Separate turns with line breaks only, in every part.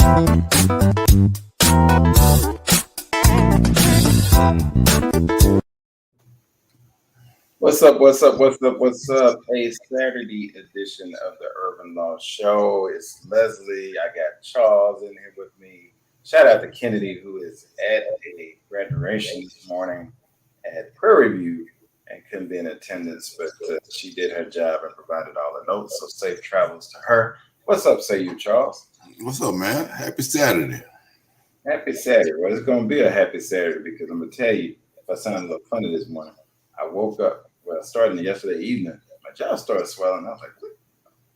What's up? What's up? What's up? What's up? A Saturday edition of the Urban Law Show. It's Leslie. I got Charles in here with me. Shout out to Kennedy, who is at a graduation this morning at Prairie View and couldn't be in attendance, but she did her job and provided all the notes. So safe travels to her. What's up, say you, Charles?
What's up, man? Happy Saturday.
Happy Saturday. Well, it's going to be a happy Saturday because I'm going to tell you, if I sound a little funny this morning, I woke up, starting yesterday evening, my jaw started swelling. I was like, what?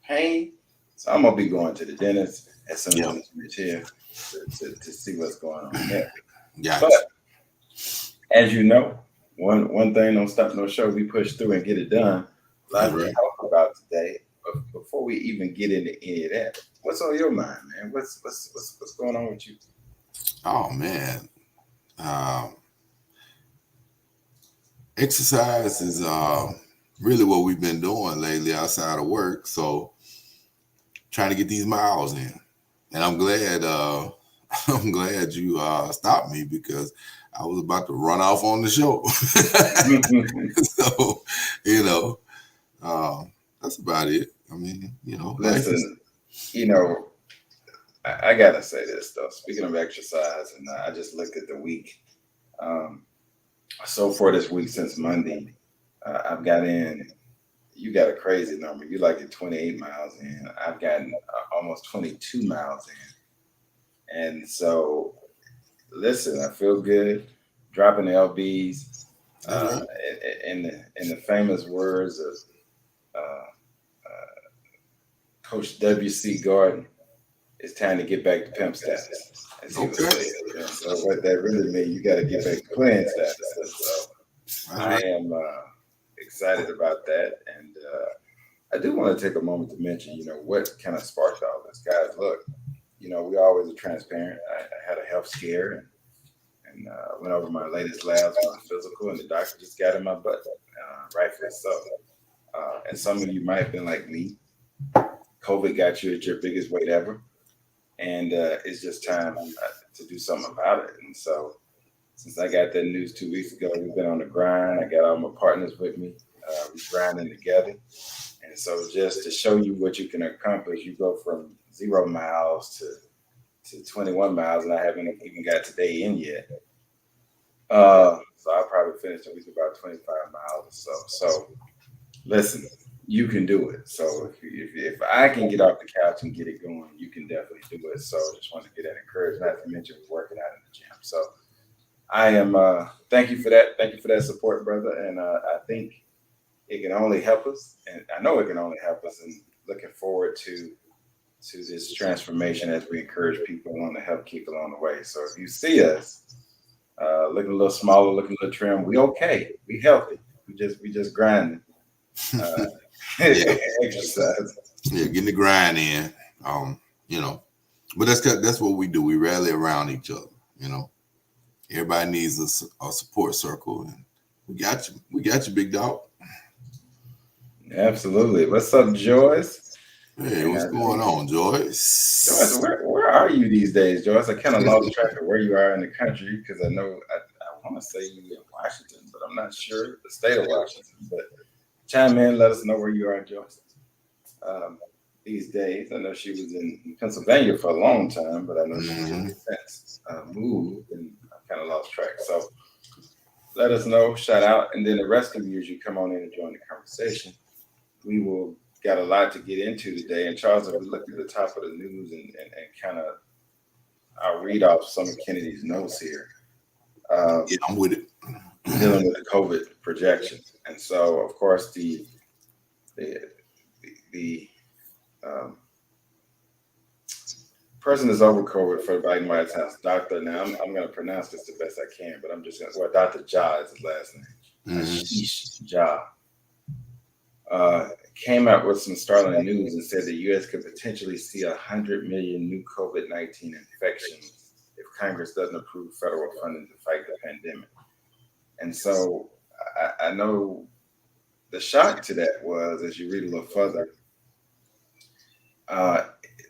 Pain? So I'm going to be going to the dentist as soon as I finish here to see what's going on there. But as you know, one thing don't stop no show. We push through and get it done. A lot to talk about today. But before we even get into any of that, what's on your mind, man? What's going on with you?
Oh man, exercise is really what we've been doing lately outside of work. So trying to get these miles in, and I'm glad you stopped me because I was about to run off on the show. So that's about it. I mean,
listen, I gotta say this though. Speaking of exercise, and I just looked at the week. So far this week since Monday, I've got in. You got a crazy number. You like it 28 miles in. I've gotten almost 22 miles in, and so listen, I feel good. Dropping the lbs. In the famous words of Coach W.C. Gordon, it's time to get back to pimp status. As he would say. So what that really means, you got to get back to playing status. So I am excited about that, and I do want to take a moment to mention, what kind of sparked all this, guys. Look, we always are transparent. I had a health scare and went over my latest labs on my physical, and the doctor just got in my butt, rightfully so. And some of you might have been like me. COVID got you at your biggest weight ever. And it's just time to do something about it. And so since I got that news 2 weeks ago, we've been on the grind. I got all my partners with me. We're grinding together. And so just to show you what you can accomplish, you go from 0 miles to 21 miles, and I haven't even got today in yet. So I'll probably finish the week about 25 miles or so. So listen, you can do it. So if I can get off the couch and get it going, you can definitely do it. So just want to get that encouraged. Not to mention working out in the gym. So I am. Thank you for that. Thank you for that support, brother. And I think it can only help us, and I know it can only help us. And looking forward to this transformation as we encourage people and want to help keep along the way. So if you see us looking a little smaller, looking a little trim, we okay. We healthy. We just grinding. Exercise.
Yeah, getting the grind in. But that's what we do. We rally around each other. Everybody needs a support circle, and we got you. We got you, big dog.
Absolutely. What's up, Joyce?
Hey, what's going on, Joyce?
Joyce, where are you these days, Joyce? I kind of lost track of where you are in the country because I know I want to say you in Washington, but I'm not sure the state of Washington. But chime in, let us know where you are, Joyce. These days, I know she was in Pennsylvania for a long time, but I know she since moved, and I kind of lost track. So let us know, shout out, and then the rest of you, as you come on in and join the conversation, we will got a lot to get into today. And Charles, if we look at the top of the news and kind of, I'll read off some of Kennedy's notes here.
Yeah, I'm with it.
Dealing with the COVID projections, and so of course the person that's over COVID for the Biden White House, Doctor. Now I'm going to pronounce this the best I can, but I'm just going to. Dr. Ja is his last name. Ashish Ja came out with some startling news and said the U.S. could potentially see 100 million new COVID-19 infections if Congress doesn't approve federal funding to fight the pandemic. And so I know the shock to that was, as you read a little further,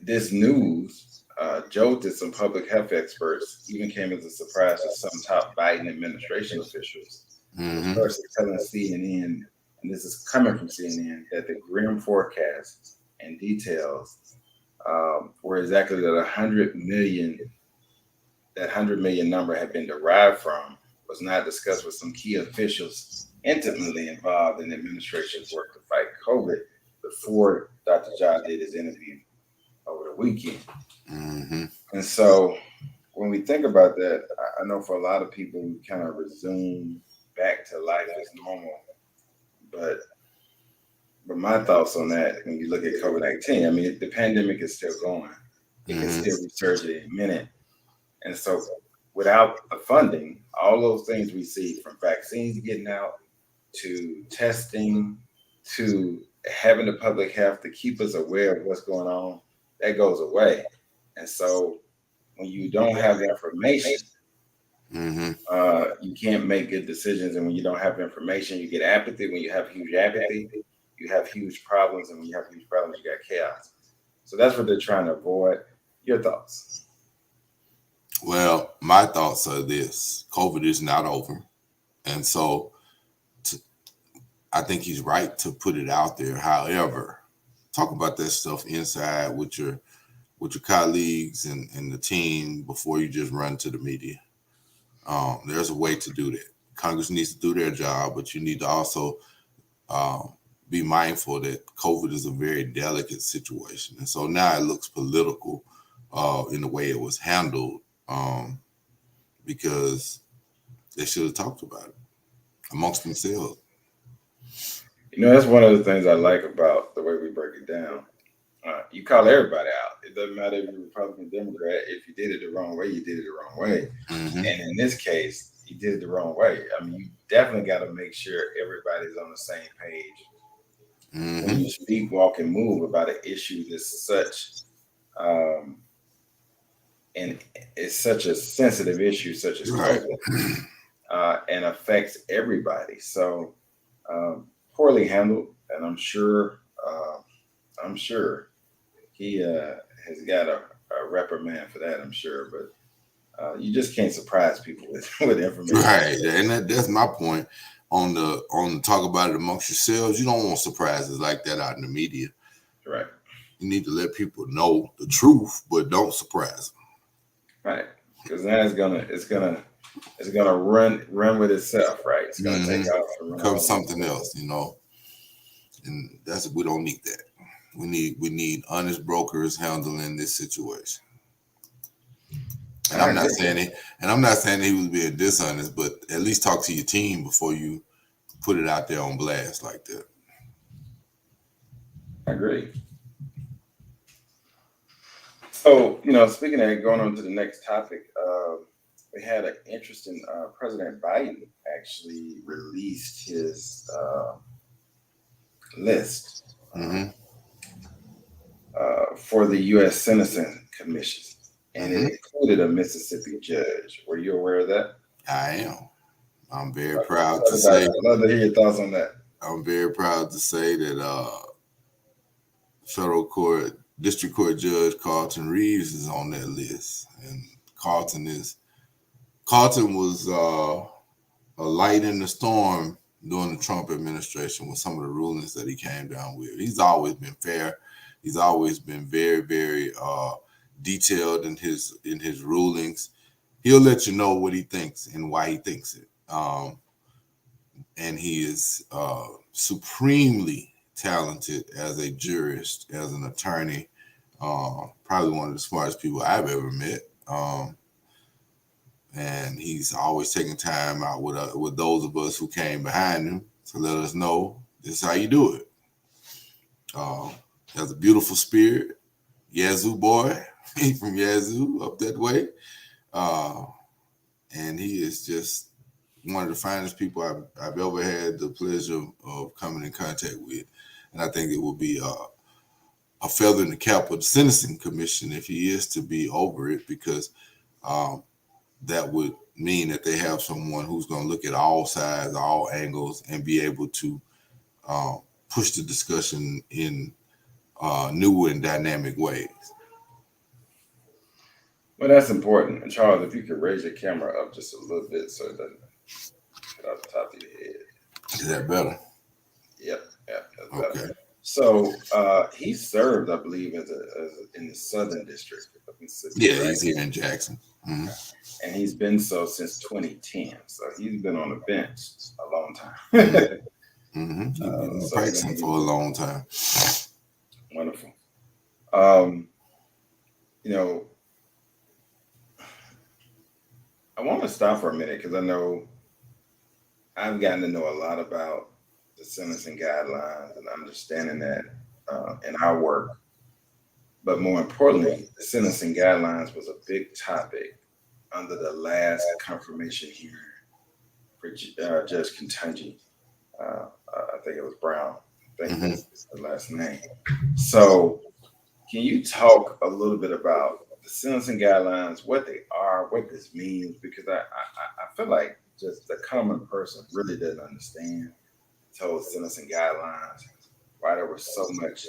this news jolted some public health experts, even came as a surprise to some top Biden administration officials, who
Mm-hmm.
started telling CNN, and this is coming from CNN, that the grim forecast and details where exactly that 100 million number had been derived from was not discussed with some key officials intimately involved in the administration's work to fight COVID before Dr. Jha did his interview over the weekend.
Mm-hmm.
And so when we think about that, I know for a lot of people, we kind of resume back to life as normal. But my thoughts on that, when you look at COVID-19, I mean, the pandemic is still going. It can still resurge at any minute. And so without the funding, all those things we see, from vaccines getting out to testing to having the public health to keep us aware of what's going on, that goes away. And so when you don't have the information, you can't make good decisions. And when you don't have information, you get apathy. When you have huge apathy, you have huge problems. And when you have huge problems, you got chaos. So that's what they're trying to avoid. Your thoughts?
Well, my thoughts are this: COVID is not over. And so I think he's right to put it out there. However, talk about that stuff inside with your colleagues and the team before you just run to the media. There's a way to do that. Congress needs to do their job, but you need to also be mindful that COVID is a very delicate situation. And so now it looks political in the way it was handled, because they should have talked about it amongst themselves.
You know, that's one of the things I like about the way we break it down. You call everybody out. It doesn't matter if you're Republican, Democrat. If you did it the wrong way, you did it the wrong way.
Mm-hmm.
And in this case, you did it the wrong way. I mean, you definitely got to make sure everybody's on the same page.
Mm-hmm.
When you speak, walk, and move about an issue that's such, and it's such a sensitive issue, such as COVID, and affects everybody. So poorly handled, and I'm sure he has got a reprimand for that. I'm sure, but you just can't surprise people with information.
Right, and that's my point on the talk about it amongst yourselves. You don't want surprises like that out in the media.
Right.
You need to let people know the truth, but don't surprise them.
Right, because then it's gonna run with itself. Right, it's gonna take off and run.
Become something else, and we don't need that. We need honest brokers handling this situation. And I'm not saying he was being dishonest, but at least talk to your team before you put it out there on blast like that.
I agree. So, speaking of going on to the next topic, we had an interesting President Biden actually released his list for the U.S. Sentencing Commission, and it included a Mississippi judge. Were you aware of that?
I am. I'm very proud to say.
I'd love to hear your thoughts on that.
I'm very proud to say that federal court district court judge Carlton Reeves is on that list, and Carlton was a light in the storm during the Trump administration with some of the rulings that he came down with. He's always been fair. He's always been very, very detailed in his rulings. He'll let you know what he thinks and why he thinks it. And he is supremely talented as a jurist, as an attorney. Probably one of the smartest people I've ever met. And he's always taking time out with those of us who came behind him to let us know this is how you do it. He has a beautiful spirit. Yazoo boy. He's from Yazoo, up that way. And he is just one of the finest people I've ever had the pleasure of coming in contact with. And I think it will be a feather in the cap of the Sentencing Commission if he is to be over it, because that would mean that they have someone who's going to look at all sides, all angles, and be able to push the discussion in new and dynamic ways.
Well, that's important. And Charles, if you could raise your camera up just a little bit so it doesn't cut off the top of your head.
Is that better?
Yep, yep, that's better.
Okay.
So he served, I believe, in the Southern District of Mississippi,
Yeah,
right?
he's here in Jackson.
Okay. And he's been so since 2010. So he's been on the bench a long time.
He's been
So
practicing for a long time.
Wonderful. Um, you know, I want to stop for a minute because I know I've gotten to know a lot about the sentencing guidelines and understanding that in our work. But more importantly, the sentencing guidelines was a big topic under the last confirmation hearing for Judge Kentucky. I think it was Brown. I think that's the last name. So, can you talk a little bit about the sentencing guidelines, what they are, what this means? Because I feel like just the common person really doesn't understand the whole sentencing guidelines, why there was so much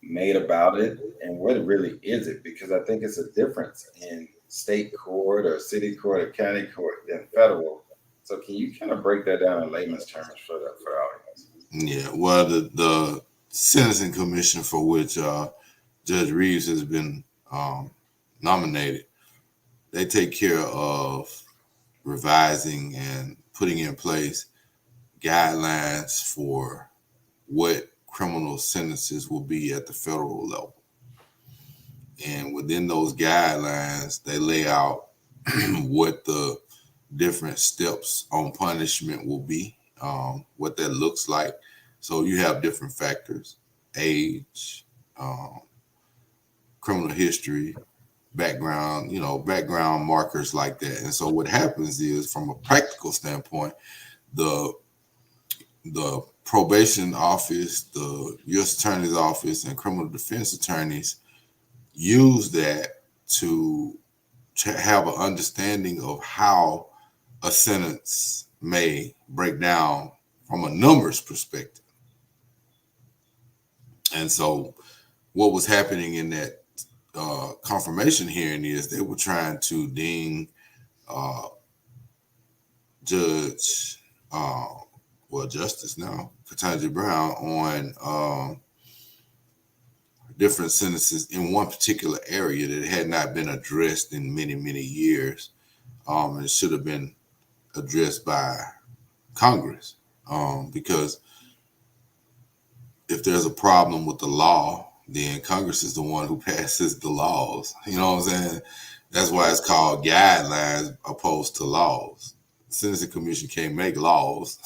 made about it, and what really is it? Because I think it's a difference in state court or city court or county court than federal. So can you kind of break that down in layman's terms for the audience?
Yeah, well, the sentencing commission for which Judge Reeves has been nominated, they take care of revising and putting in place guidelines for what criminal sentences will be at the federal level. And within those guidelines, they lay out what the different steps on punishment will be, what that looks like. So you have different factors: age, criminal history, background, background markers like that. And so what happens is, from a practical standpoint, the probation office, the U.S. Attorney's Office, and criminal defense attorneys use that to have an understanding of how a sentence may break down from a numbers perspective. And so what was happening in that confirmation hearing is they were trying to ding Judge, Justice now, Ketanji Brown, on different sentences in one particular area that had not been addressed in many, many years. And it should have been addressed by Congress, because if there's a problem with the law, then Congress is the one who passes the laws. You know what I'm saying? That's why it's called guidelines opposed to laws. The Sentencing Commission can't make laws.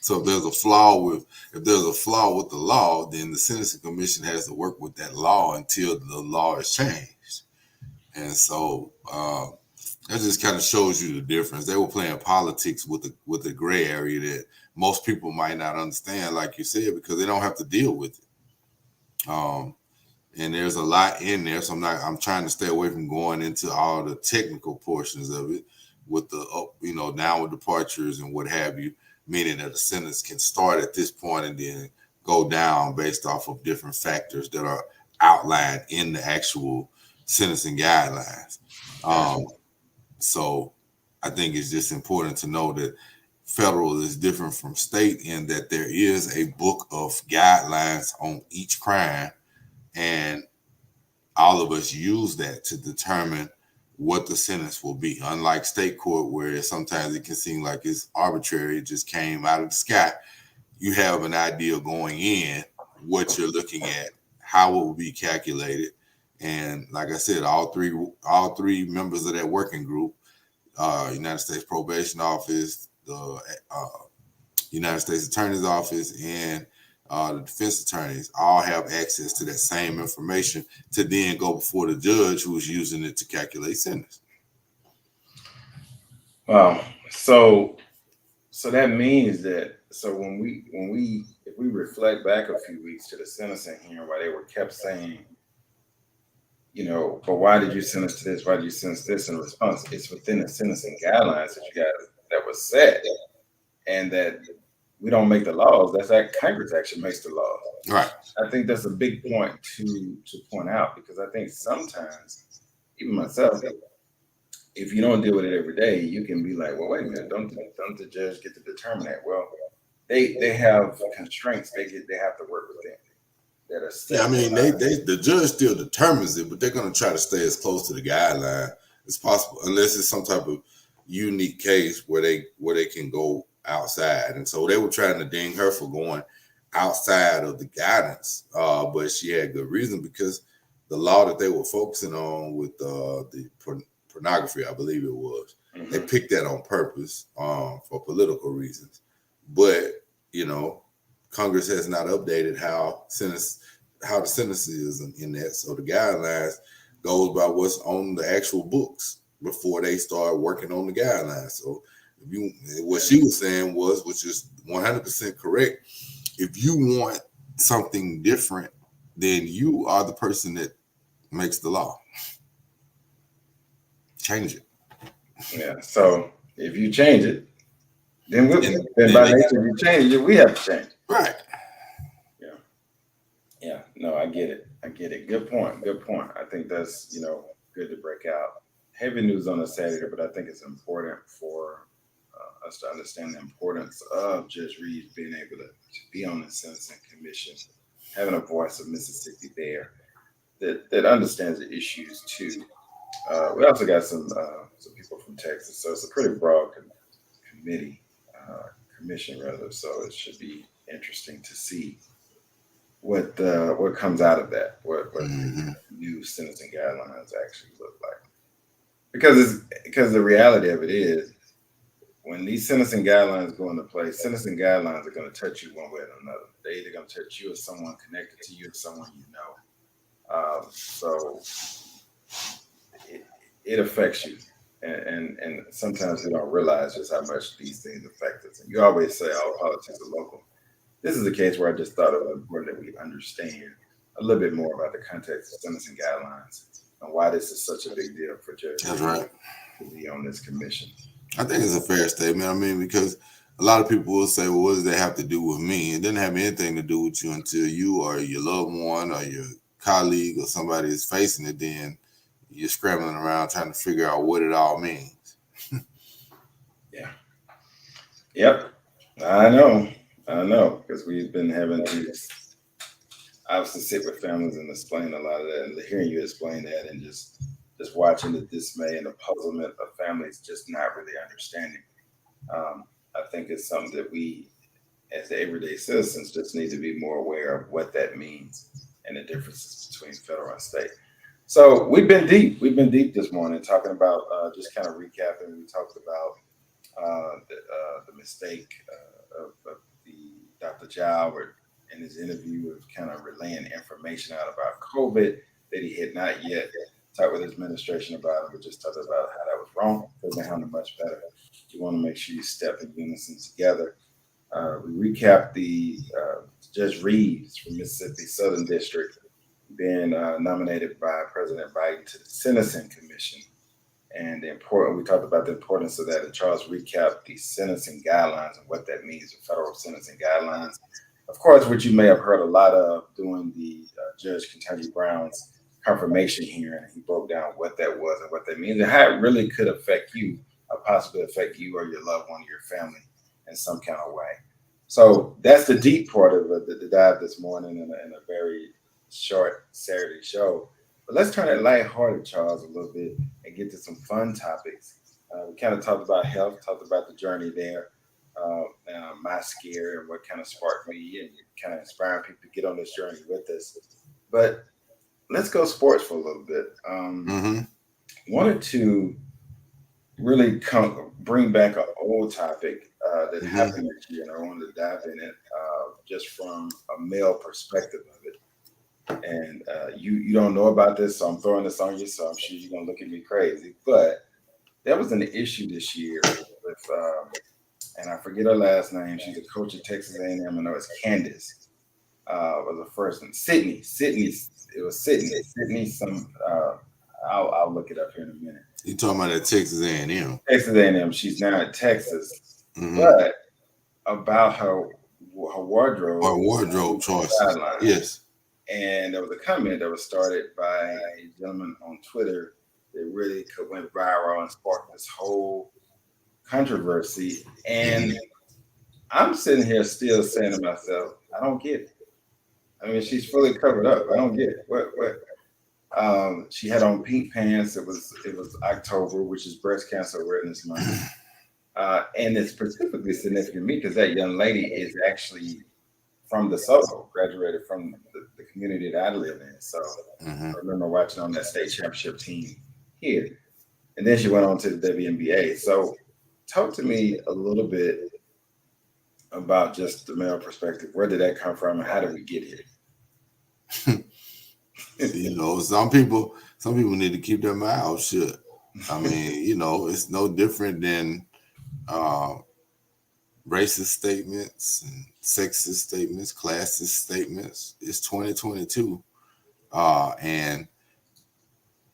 So if there's a flaw with the law, then the Sentencing Commission has to work with that law until the law is changed. And so that just kind of shows you the difference. They were playing politics with the gray area that most people might not understand, like you said, because they don't have to deal with it. And there's a lot in there, so I'm trying to stay away from going into all the technical portions of it with the downward departures and what have you, meaning that a sentence can start at this point and then go down based off of different factors that are outlined in the actual sentencing guidelines. So I think it's just important to know that federal is different from state in that there is a book of guidelines on each crime, and all of us use that to determine what the sentence will be. Unlike state court, where sometimes it can seem like it's arbitrary, it just came out of the sky. You have an idea going in what you're looking at, how it will be calculated. And like I said, all three members of that working group, United States Probation Office, the United States Attorney's Office, and the defense attorneys all have access to that same information to then go before the judge who's using it to calculate sentence.
Wow. So that means that if we reflect back a few weeks to the sentencing hearing where they were kept saying, but why did you sentence to this? Why did you sentence this? In response, it's within the sentencing guidelines that was set, and that we don't make the laws. That's that Congress actually makes the laws.
Right.
I think that's a big point to point out, because I think sometimes even myself, if you don't deal with it every day, you can be like, well, wait a minute, don't the judge get to determine that? Well, they have constraints they have to work within that are
Yeah, I
set.
mean, the judge still determines it, but they're going to try to stay as close to the guideline as possible, unless it's some type of unique case where they can go outside. And so they were trying to ding her for going outside of the guidance, but she had good reason because the law that they were focusing on with the pornography, I believe it was, they picked that on purpose for political reasons. But you know, Congress has not updated how the sentence is in that. So the guidelines goes by what's on the actual books before they start working on the guidelines. So what she was saying was, which is 100% correct. If you want something different, then you are the person that makes the law. Change it.
Yeah. So if you change it, then
Then
by nature, if you change it, we have to change.
Right.
Yeah. Yeah. No, I get it. I get it. Good point. Good point. I think that's good to break out. Heavy news on a Saturday, but I think it's important for us to understand the importance of Judge Reed being able to be on the Sentencing Commission, having a voice of Mississippi there that understands the issues too. We also got some people from Texas, so it's a pretty broad committee, commission rather. So it should be interesting to see what comes out of that, what the new sentencing guidelines actually look like. Because the reality of it is, when these sentencing guidelines go into place, sentencing guidelines are going to touch you one way or another. They're either going to touch you or someone connected to you or someone you know. So it affects you. And sometimes we don't realize just how much these things affect us. And you always say, "Oh, politics are local." This is a case where I just thought it was important that we understand a little bit more about the context of sentencing guidelines and why this is such a big deal for judges to be on this commission.
I think it's a fair statement. I mean, because a lot of people will say, well, what does that have to do with me? It didn't have anything to do with you until you or your loved one or your colleague or somebody is facing it. Then you're scrambling around trying to figure out what it all means.
Yeah. Yep. I know, because we've been having to obviously sit with families and explain a lot of that, and hearing you explain that, and just watching the dismay and the puzzlement of families just not really understanding. I think it's something that we, as the everyday citizens, just need to be more aware of what that means and the differences between federal and state. So we've been deep. We've been deep this morning talking about just kind of recapping. We talked about the mistake of the Dr. Joward in his interview of kind of relaying information out about COVID that he had not yet talked with his administration about, and we just talked about how that was wrong. Doesn't handle much better. You want to make sure you step in unison together. We recapped the Judge Reeves from Mississippi Southern District being nominated by President Biden to the Sentencing Commission. And we talked about the importance of that. And Charles recapped the sentencing guidelines and what that means, the federal sentencing guidelines. Of course, which you may have heard a lot of during the Judge Kentucky Brown's confirmation hearing. He broke down what that was and what that means and how it really could affect you, or possibly affect you or your loved one or your family in some kind of way. So that's the deep part of the dive this morning in a very short Saturday show. But let's turn it lighthearted, Charles, a little bit and get to some fun topics. We kind of talked about health, talked about the journey there, my scare and what kind of sparked me and kind of inspiring people to get on this journey with us. But let's go sports for a little bit. Wanted to really bring back an old topic that happened this year, and I wanted to dive in it just from a male perspective of it. And you don't know about this, so I'm throwing this on you, so I'm sure you're going to look at me crazy. But there was an issue this year with, and I forget her last name. She's a coach at Texas A&M. I know it's Candace. Was the first one. Sydney. It was Sydney. Sydney. I'll look it up here in a minute.
You talking about at Texas A&M?
Texas A&M. She's now at Texas, but about her wardrobe.
Or wardrobe choice. Yes.
And there was a comment that was started by a gentleman on Twitter that really went viral and sparked this whole controversy. And I'm sitting here still saying to myself, I don't get it. I mean, she's fully covered up. I don't get it. What? She had on pink pants. It was October, which is Breast Cancer Awareness Month, and it's specifically significant to me because that young lady is actually from DeSoto, graduated from the community that I live in. So
Mm-hmm.
I remember watching on that state championship team here, and then she went on to the WNBA. So talk to me a little bit about just the male perspective. Where did that come from, and how did we get here?
Some people need to keep their mouths shut. I mean, it's no different than racist statements and sexist statements, classist statements. It's 2022, and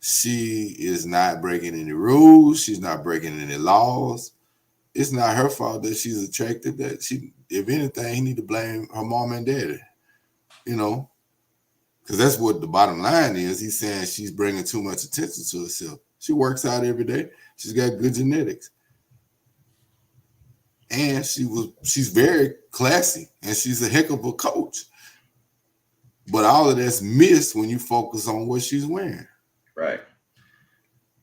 she is not breaking any rules. She's not breaking any laws. It's not her fault that she's attractive. If anything, he need to blame her mom and daddy. Because that's what the bottom line is. He's saying she's bringing too much attention to herself. She works out every day. She's got good genetics. And she's very classy, and she's a heck of a coach. But all of that's missed when you focus on what she's wearing.
Right.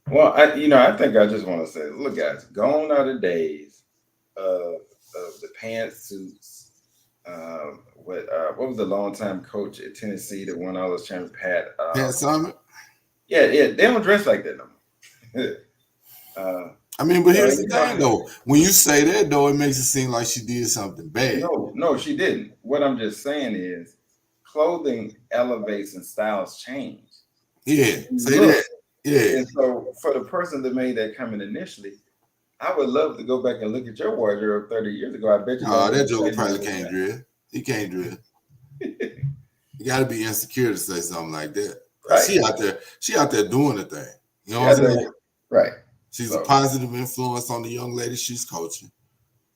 Well, I think I just want to say, look, guys, gone are the days of the pantsuits. What was the longtime coach at Tennessee that won all those champions?
Pat Summit?
Yeah, they don't dress like that no more.
But here's the thing, though. When you say that, though, it makes it seem like she did something bad.
No, she didn't. What I'm just saying is, clothing elevates and styles change.
Yeah, say that. Yeah.
And so, for the person that made that comment initially, I would love to go back and look at your wardrobe 30 years ago. I bet you.
That joker probably can't drill. He can't drill. You got to be insecure to say something like that. Right. She out there doing the thing. You know what I'm saying?
Right.
She's a positive influence on the young lady she's coaching.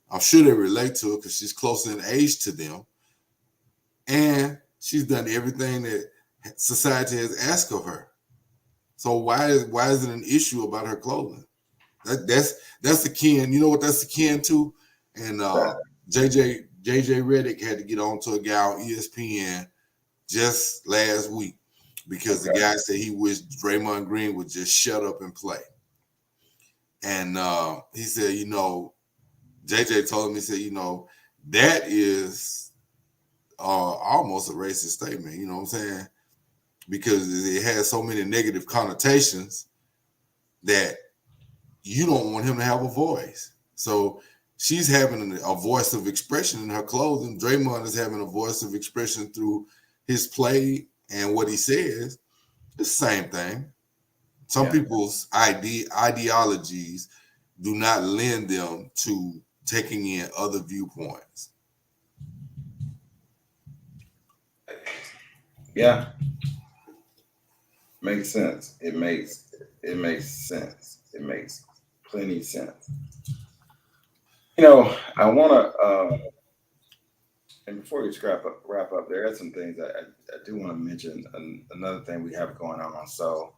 I'm sure they relate to her because she's closer in age to them. And she's done everything that society has asked of her. So why is it an issue about her clothing? That's akin. You know what that's akin to? And JJ Redick had to get on to a guy on ESPN just last week because the guy said he wished Draymond Green would just shut up and play. And he said, JJ told him, he said, that is almost a racist statement. You know what I'm saying? Because it has so many negative connotations that you don't want him to have a voice. So she's having a voice of expression in her clothing. Draymond is having a voice of expression through his play and what he says. It's the same thing. Some people's ideologies do not lend them to taking in other viewpoints.
Yeah. Makes sense. It makes sense. It makes plenty sense. I want to, and before we wrap up, there are some things that I do want to mention. Another thing we have going on. So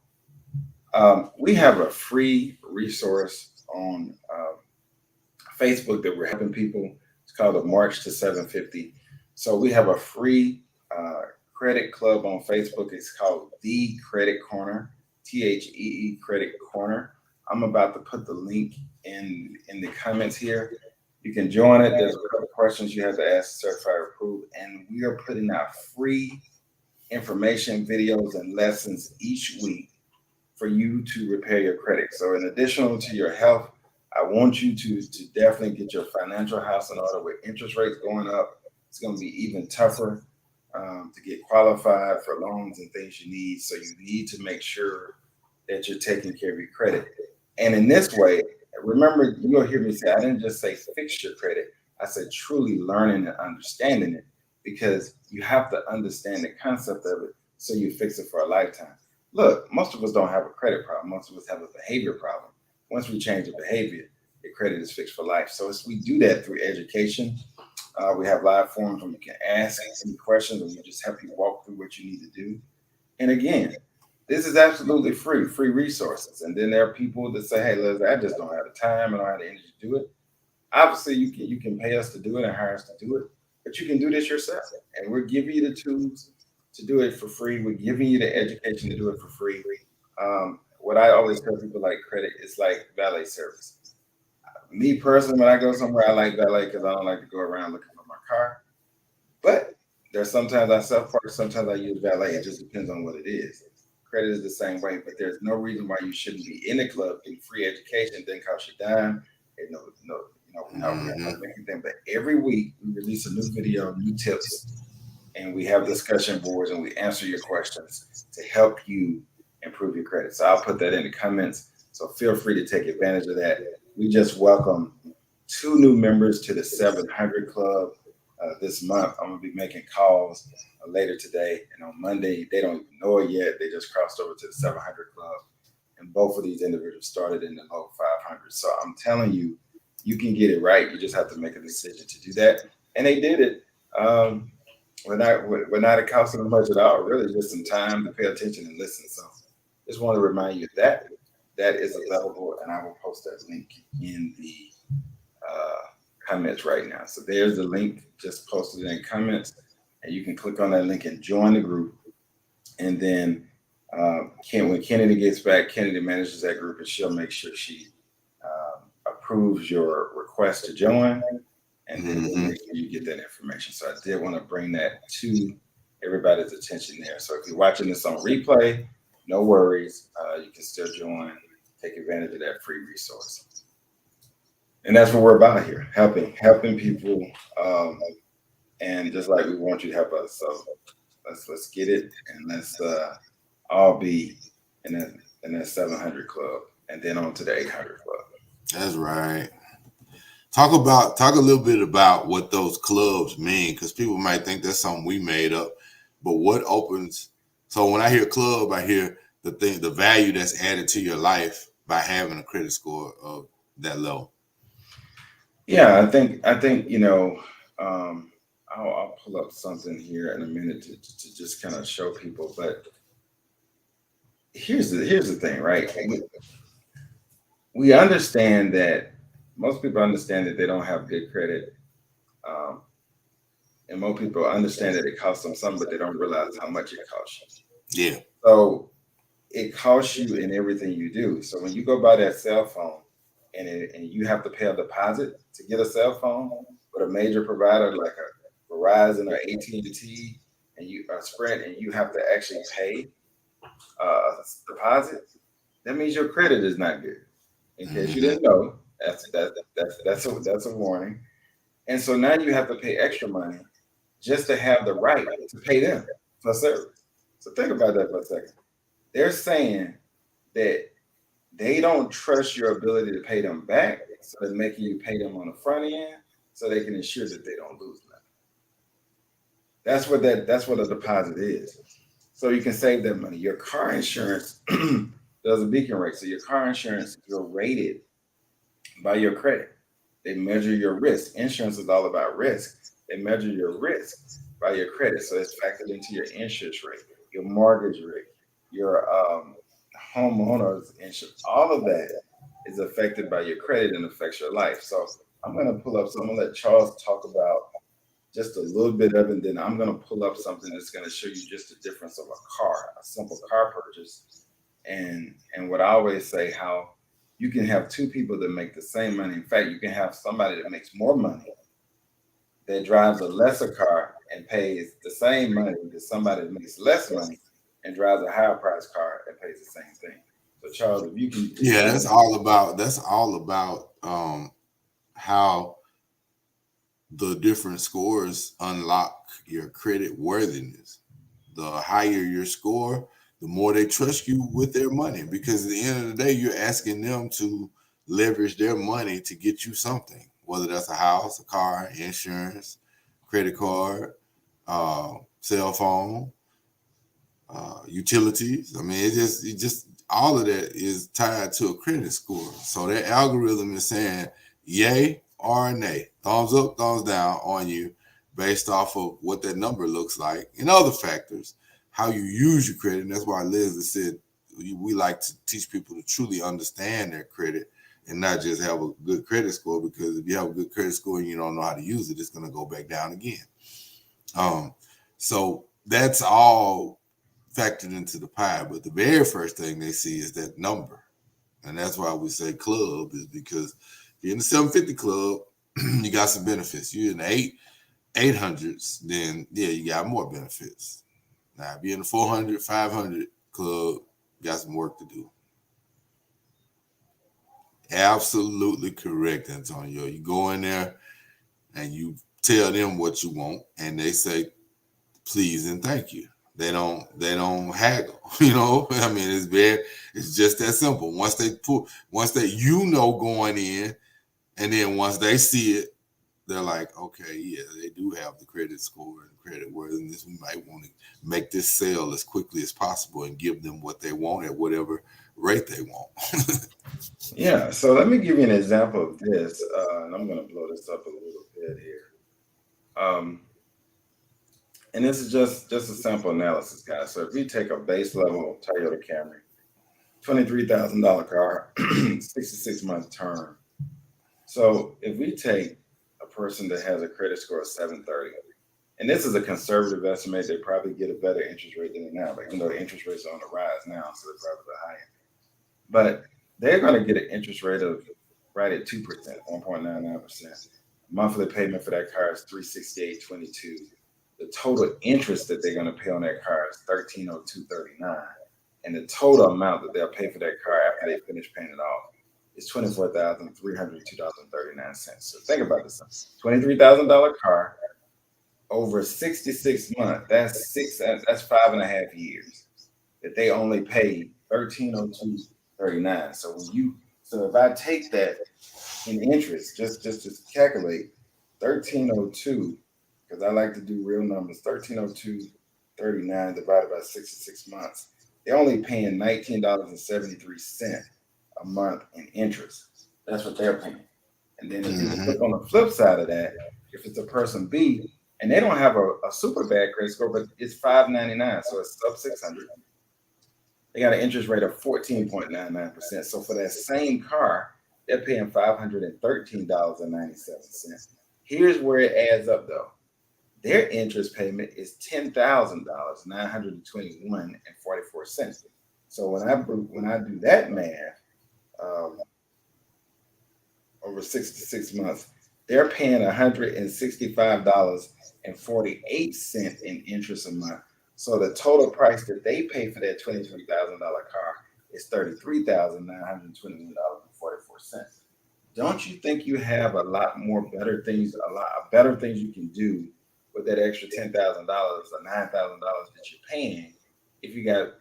we have a free resource on Facebook that we're helping people. It's called the March to 750. So we have a free credit club on Facebook. It's called The Credit Corner, THEE Credit Corner. I'm about to put the link in the comments here. You can join it. There's a couple questions you have to ask, certified approved, and we are putting out free information, videos, and lessons each week for you to repair your credit. So in addition to your health, I want you to definitely get your financial house in order. With interest rates going up, it's going to be even tougher to get qualified for loans and things you need. So you need to make sure that you're taking care of your credit. And in this way, remember, you'll hear me say, I didn't just say fix your credit. I said truly learning and understanding it, because you have to understand the concept of it so you fix it for a lifetime. Look, most of us don't have a credit problem. Most of us have a behavior problem. Once we change the behavior, your credit is fixed for life. So as we do that through education, we have live forums where you can ask any questions, and we just help you walk through what you need to do. And again, This is absolutely free resources. And then there are people that say, "Hey, Leslie, I just don't have the time and I don't have the energy to do it." Obviously, you can pay us to do it and hire us to do it, but you can do this yourself. And we're giving you the tools to do it for free. We're giving you the education to do it for free. What I always tell people like credit is like valet service. Me personally, when I go somewhere, I like valet because I don't like to go around looking for my car. But there's sometimes I self park, sometimes I use valet. It just depends on what it is. Credit is the same way, but there's no reason why you shouldn't be in the club getting free education. Then cost you a dime. And we don't
Mm-hmm.
make anything. But every week we release a new video, new tips, and we have discussion boards and we answer your questions to help you improve your credit. So I'll put that in the comments. So feel free to take advantage of that. We just welcome two new members to the 700 Club this month. I'm going to be making calls later today. And on Monday, they don't even know it yet. They just crossed over to the 700 Club. And both of these individuals started in the low 500. So I'm telling you, you can get it right. You just have to make a decision to do that. And they did it. Um, we're not costing them much at all, really, just some time to pay attention and listen. So just want to remind you that that is available, and I will post that link in the uh, comments right now. So there's the link, just posted in comments, and you can click on that link and join the group. And then when Kennedy gets back, Kennedy manages that group, and she'll make sure she approves your request to join, and then we'll
Mm-hmm.
make sure you get that information. So I did want to bring that to everybody's attention there. So if you're watching this on replay, no worries. You can still join, take advantage of that free resource. And that's what we're about here, helping people, um, and just like we want you to help us. So let's get it, and let's all be in that 700 club, and then on to the 800 club.
That's right. Talk a little bit about what those clubs mean, because people might think that's something we made up. But what opens? So when I hear club, I hear the value that's added to your life by having a credit score of that low.
Yeah, I think um, I'll pull up something here in a minute to just kind of show people. But here's the thing, right? We understand that most people understand that they don't have good credit, um, and most people understand that it costs them something, but they don't realize how much it costs you.
Yeah.
So it costs you in everything you do. So when you go buy that cell phone and you have to pay a deposit to get a cell phone with a major provider like a Verizon or AT&T and you a Sprint, and you have to actually pay a deposit, that means your credit is not good. In case you
Mm-hmm.
didn't know, that's a warning. And so now you have to pay extra money just to have the right to pay them for service. So think about that for a second. They're saying that they don't trust your ability to pay them back, so they're making you pay them on the front end so they can ensure that they don't lose money. That's what a deposit is. So you can save that money. Your car insurance does a beacon rate. So your car insurance, you're rated by your credit. They measure your risk. Insurance is all about risk. They measure your risk by your credit. So it's factored into your interest rate, your mortgage rate, your homeowners insurance. All of that is affected by your credit and affects your life. So I'm going to pull up. So I'm going to let Charles talk about just a little bit of it. And then I'm going to pull up something that's going to show you just the difference of a simple car purchase. And what I always say, how you can have two people that make the same money. In fact, you can have somebody that makes more money that drives a lesser car and pays the same money to somebody that makes less money and drives a higher price car and pays the same thing. So Charles, if you
Yeah,
want
that's all about how the different scores unlock your credit worthiness. The higher your score, the more they trust you with their money. Because at the end of the day, you're asking them to leverage their money to get you something, whether that's a house, a car, insurance, credit card, cell phone, utilities. I mean, it just all of that is tied to a credit score. So that algorithm is saying yay or nay, thumbs up, thumbs down on you based off of what that number looks like and other factors. how you use your credit. And that's why Leslie said we like to teach people to truly understand their credit and not just have a good credit score, because if you have a good credit score and you don't know how to use it, it's going to go back down again. So that's all factored into the pie. But the very first thing they see is that number. And that's why we say club, is because if you're in the 750 club, you got some benefits. You're in the 800s, then yeah, you got more benefits. Now, if you're in the 400, 500 club, you got some work to do. Absolutely correct, Antonio. You go in there and you tell them what you want, and they say please and thank you. They don't haggle. I mean, it's just that simple. Once they going in, and then once they see it, they're like, okay, yeah, they do have the credit score and credit worthiness. We might want to make this sale as quickly as possible and give them what they want at whatever rate they want.
Yeah, so let me give you an example of this, and I'm going to blow this up a little bit here. And this is just a sample analysis, guys. So if you take a base level Toyota Camry, $23,000 car, 66-month term. So if we take a person that has a credit score of 730, and this is a conservative estimate, they probably get a better interest rate than now, but even though the interest rates are on the rise now, so they're probably the high end. But they're going to get an interest rate of right at 2%, 1.99%. Monthly payment for that car is $368.22. The total interest that they're going to pay on that car is $1,302.39, and the total amount that they'll pay for that car after they finish paying it off is $24,302.39. So think about this: $23,000 car over 66 months. That's 5.5 years that they only pay $1,302.39. So if I take that in interest, just to calculate, 1,302. Because I like to do real numbers, 1,302.39 divided by 66 months. They're only paying $19.73 a month in interest. That's what they're paying. And then if you look on the flip side of that, if it's a person B and they don't have a super bad credit score, but it's 599, so it's sub 600, they got an interest rate of 14.99%. So for that same car, they're paying $513.97. Here's where it adds up, though. Their interest payment is $10,921.44. So when I do that math over 66 months, they're paying $165.48 in interest a month. So the total price that they pay for that $23,000 car is $33,921.44. Don't you think you have a lot better things you can do with that extra $10,000 or $9,000 that you're paying if you got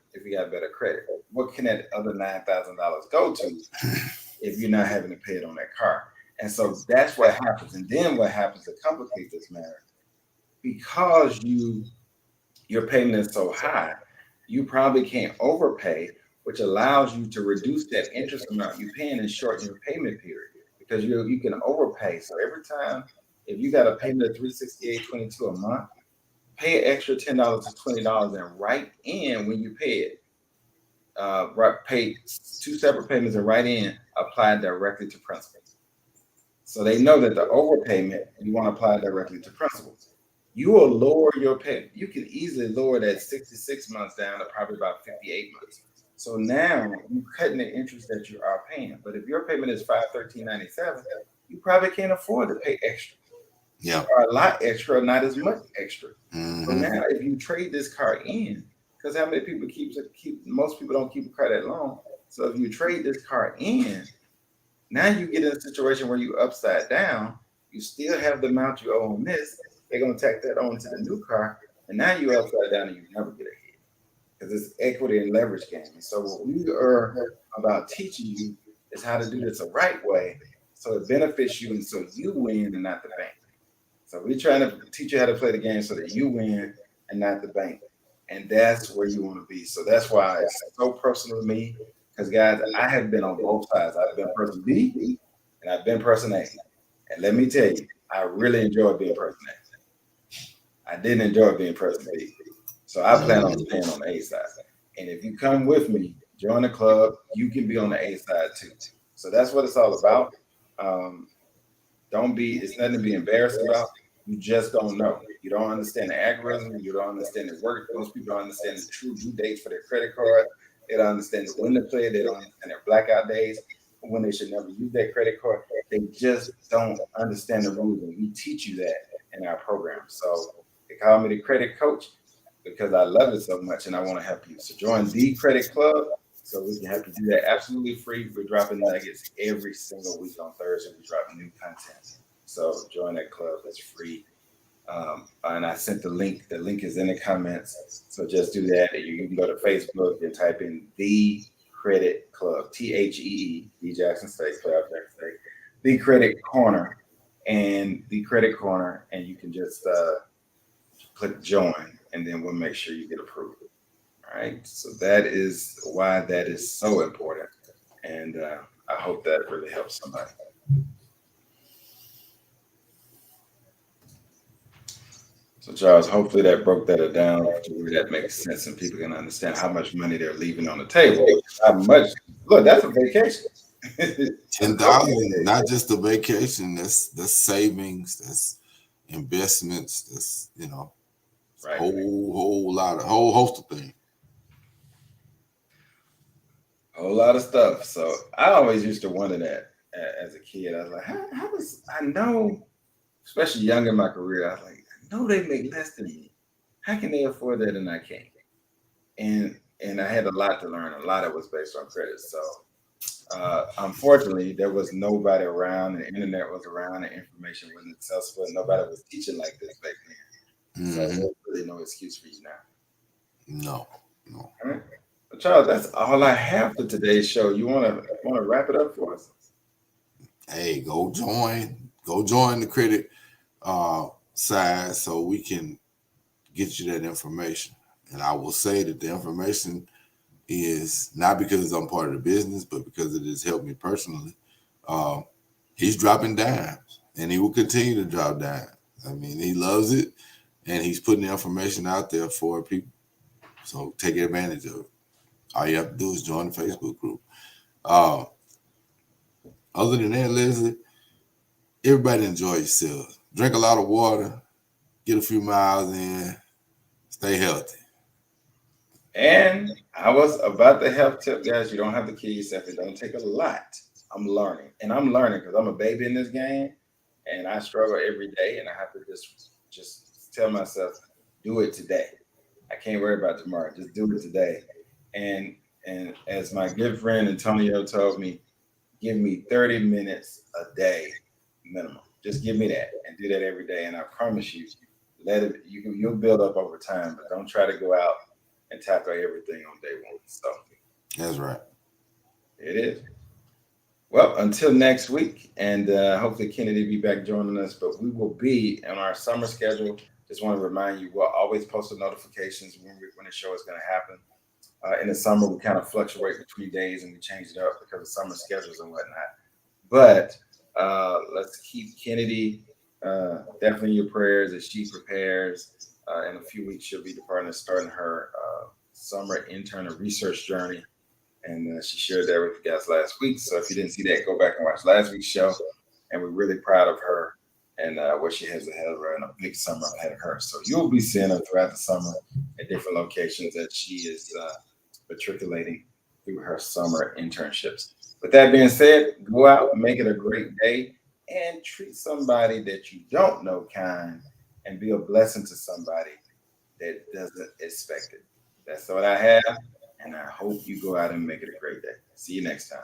better credit? What can that other $9,000 go to if you're not having to pay it on that car? And so that's what happens. And then what happens to complicate this matter, because your payment is so high, you probably can't overpay, which allows you to reduce that interest amount you're paying and shorten your payment period, because you can overpay. So every time, if you got a payment of $368.22 a month, pay an extra $10 to $20 and write in when you pay it. Pay 2 separate payments and write in applied directly to principal. So they know that the overpayment, you want to apply directly to principal. You will lower your payment. You can easily lower that 66 months down to probably about 58 months. So now you're cutting the interest that you are paying. But if your payment is $513.97, you probably can't afford to pay extra.
Yeah.
Or a lot extra, not as much extra. So now if you trade this car in, because how many people most people don't keep a car that long. So if you trade this car in, now you get in a situation where you upside down, you still have the amount you owe on this. They're going to tack that on to the new car, and now you're upside down and you never get ahead, because it's equity and leverage game. And so what we are about teaching you is how to do this the right way, so it benefits you and so you win and not the bank. So we're trying to teach you how to play the game so that you win and not the bank. And that's where you want to be. So that's why it's so personal to me, because guys, I have been on both sides. I've been person B and I've been person A. And let me tell you, I really enjoyed being person A. I didn't enjoy being person B. So I plan on staying on the A side. And if you come with me, join the club, you can be on the A side too. So that's what it's all about. Um, it's nothing to be embarrassed about. You just don't know. You don't understand the algorithm. You don't understand the work. Most people don't understand the true due dates for their credit card. They don't understand when to play. They don't understand their blackout days, when they should never use their credit card. They just don't understand the rules. And we teach you that in our program. So they call me the credit coach because I love it so much and I want to help you. So join the Credit Club so we can help you do that absolutely free. We're dropping nuggets every single week on Thursday. We drop new content. So join that club. That's free. And I sent the link. The link is in the comments. So just do that. You can go to Facebook and type in The Credit Club, THEE, D Jackson State, Club Jackson State, The Credit Corner, and The Credit Corner, and you can just click join, and then we'll make sure you get approved. All right. So that is why that is so important, and I hope that really helps somebody. So, Charles, hopefully that broke that down to where that makes sense and people can understand how much money they're leaving on the table. How much? Look, that's a vacation.
10,000, not just a vacation. That's savings. That's investments. That's
Right.
whole host of things.
A whole lot of stuff. So I always used to wonder that as a kid. I was like, how does I know, especially young in my career, I was like, I know they make less than me. How can they afford that and I can't? And I had a lot to learn. A lot of it was based on credit. So unfortunately, there was nobody around. The internet was around. The information wasn't accessible. And nobody was teaching like this back then. So there's really no excuse for you now.
No.
All right. But Charles, that's all I have for today's show. You want to wrap it up for us?
Hey, go join the credit side so we can get you that information. And I will say that the information is not because I'm part of the business, but because it has helped me personally. He's dropping dimes, and he will continue to drop dimes. I mean, he loves it, and he's putting the information out there for people. So take advantage of it. All you have to do is join the Facebook group. Other than that, Leslie, everybody enjoy yourself. Drink a lot of water, get a few miles in, stay healthy.
And I was about the health tip, guys. You don't have to kill yourself. It don't take a lot. I'm learning. And I'm learning because I'm a baby in this game. And I struggle every day. And I have to just tell myself, do it today. I can't worry about tomorrow. Just do it today. And as my good friend Antonio told me, give me 30 minutes a day minimum. Just give me that and do that every day. And I promise you, you'll build up over time, but don't try to go out and tackle everything on day one. So
that's right.
It is. Well, until next week, and hopefully Kennedy will be back joining us, but we will be on our summer schedule. Just want to remind you, we'll always post the notifications when the show is going to happen. In the summer, we kind of fluctuate between days and we change it up because of summer schedules and whatnot. But let's keep Kennedy definitely in your prayers as she prepares. In a few weeks, she'll be departing and starting her summer intern and research journey. And she shared that with you guys last week. So if you didn't see that, go back and watch last week's show. And we're really proud of her and what she has ahead of her and a big summer ahead of her. So you'll be seeing her throughout the summer at different locations as she is matriculating through her summer internships. With that being said, go out and make it a great day and treat somebody that you don't know kind and be a blessing to somebody that doesn't expect it. That's what I have, and I hope you go out and make it a great day. See you next time.